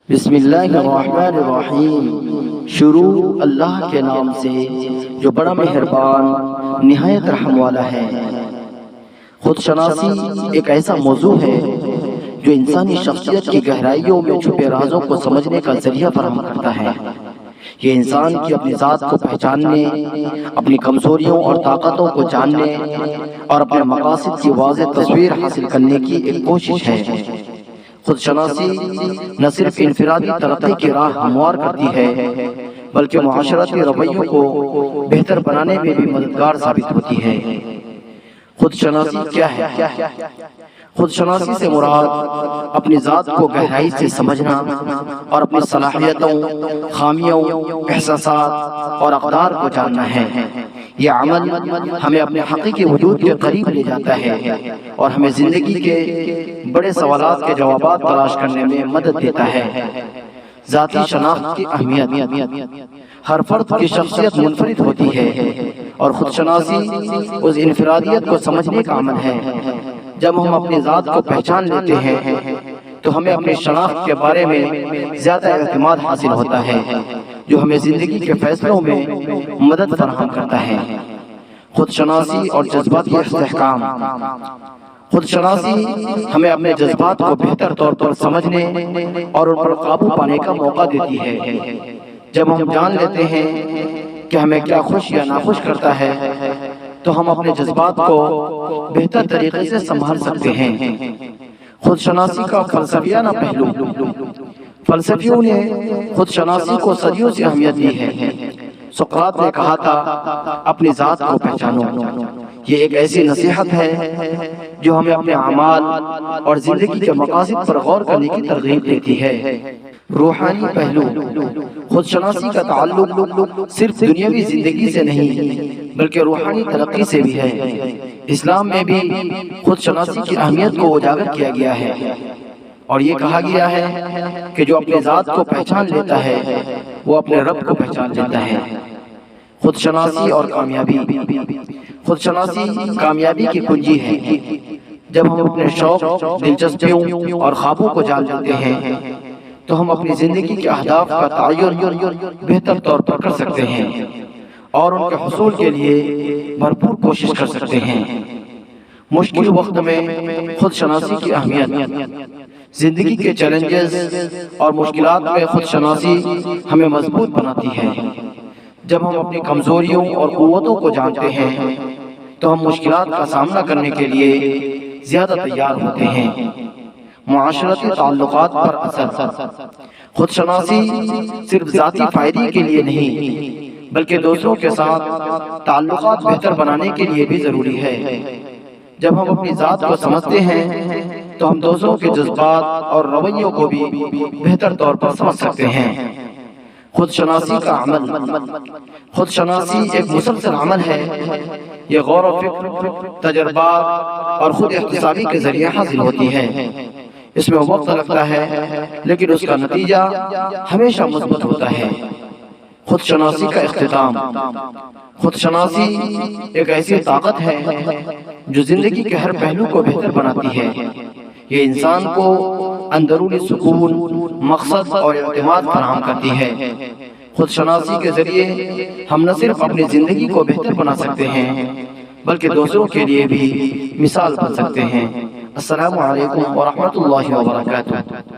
بسم اللہ الرحمن الرحیم۔ شروع اللہ کے نام سے جو بڑا مہربان نہایت رحم والا ہے۔ خود شناسی ایک ایسا موضوع ہے جو انسانی شخصیت کی گہرائیوں میں چھپے رازوں کو سمجھنے کا ذریعہ فراہم کرتا ہے۔ یہ انسان کی اپنی ذات کو پہچاننے، اپنی کمزوریوں اور طاقتوں کو جاننے اور اپنے مقاصد کی واضح تصویر حاصل کرنے کی ایک کوشش ہے۔ خود شناسی نہ صرف انفرادی ترقی کی راہ ہموار کرتی ہے بلکہ معاشرتی رویوں کو بہتر بنانے میں بھی مددگار ثابت ہوتی ہے۔ خود شناسی کیا ہے؟ خود شناسی سے مراد اپنی ذات کو گہرائی سے سمجھنا اور اپنی صلاحیتوں، خامیوں، احساسات اور اقدار کو جاننا ہے۔ یہ عمل ہمیں اپنے حقیقی وجود کے قریب لے جاتا ہے اور ہمیں زندگی کے بڑے سوالات کے جوابات تلاش کرنے میں مدد دیتا ہے۔ ذاتی شناخت کی اہمیت۔ ہر فرد کی شخصیت منفرد ہوتی ہے اور خود شناسی اس انفرادیت کو سمجھنے کا عمل ہے۔ جب ہم اپنی ذات کو پہچان لیتے ہیں تو ہمیں اپنی شناخت کے بارے میں زیادہ اعتماد حاصل ہوتا ہے جو ہمیں زندگی کے فیصلوں میں مدد فراہم کرتا ہے۔ خود شناسی اور جذباتی استحکام۔ خود شناسی ہمیں اپنے جذبات کو بہتر طور پر سمجھنے اور ان پر قابو پانے کا موقع دیتی ہے۔ جب ہم جان لیتے ہیں کہ ہمیں کیا خوش یا ناخوش کرتا ہے تو ہم اپنے جذبات کو بہتر طریقے سے سنبھال سکتے ہیں۔ خود شناسی کا فلسفیانہ پہلو۔ فلسفیوں نے خود شناسی کو صدیوں سے اہمیت دی ہے۔ سقراط نے کہا تھا، اپنی ذات کو پہچانو۔ یہ ایک ایسی نصیحت ہے جو ہمیں اپنے اعمال اور زندگی کے مقاصد پر غور کرنے کی ترغیب دیتی ہے۔ روحانی پہلو۔ خود شناسی کا تعلق صرف دنیاوی زندگی سے نہیں بلکہ روحانی ترقی سے بھی ہے۔ اسلام میں بھی خود شناسی کی اہمیت کو اجاگر کیا گیا ہے اور یہ کہا گیا ہے کہ جو اپنی ذات کو پہچان لیتا ہے وہ اپنے رب کو پہچان لیتا ہے۔ خود شناسی اور کامیابی۔ خود شناسی کامیابی کی کنجی ہے۔ جب ہم اپنے شوق، دلچسپیوں اور خوابوں کو جان لیتے ہیں تو ہم اپنی زندگی کے اہداف کا تعین بہتر طور پر کر سکتے ہیں اور ان کے حصول کے لیے بھرپور کوشش کر سکتے ہیں۔ مشکل وقت میں خود شناسی کی اہمیت۔ زندگی کے چیلنجز اور مشکلات میں خود شناسی ہمیں مضبوط بناتی ہے۔ جب ہم اپنی کمزوریوں اور قوتوں کو جانتے ہیں تو ہم مشکلات کا سامنا کرنے کے لیے زیادہ تیار ہوتے ہیں۔ معاشرتی تعلقات پر اثر۔ خود شناسی صرف ذاتی فائدے کے لیے نہیں بلکہ دوسروں کے ساتھ تعلقات بہتر بنانے کے لیے بھی ضروری ہے۔ جب ہم اپنی ذات کو سمجھتے ہیں تو ہم دوسروں کے جذبات اور رویوں کو بھی بہتر طور پر سمجھ سکتے ہیں۔ خود شناسی کا عمل۔ خود شناسی ایک مسلسل عمل ہے۔ یہ غور و فکر، تجربات اور خود احتسابی کے ذریعے حاصل ہوتی ہے۔ اس میں وقت لگتا ہے لیکن اس کا نتیجہ ہمیشہ مثبت ہوتا ہے۔ خود شناسی کا اختتام۔ خود شناسی ایک ایسی طاقت ہے جو زندگی کے ہر پہلو کو بہتر بناتی ہے۔ یہ انسان کو اندرونی سکون، مقصد اور اعتماد فراہم کرتی ہے۔ خود شناسی کے ذریعے ہم نہ صرف اپنی زندگی کو بہتر بنا سکتے ہیں بلکہ دوسروں کے لیے بھی مثال بن سکتے ہیں۔ السلام علیکم ورحمۃ اللہ وبرکاتہ۔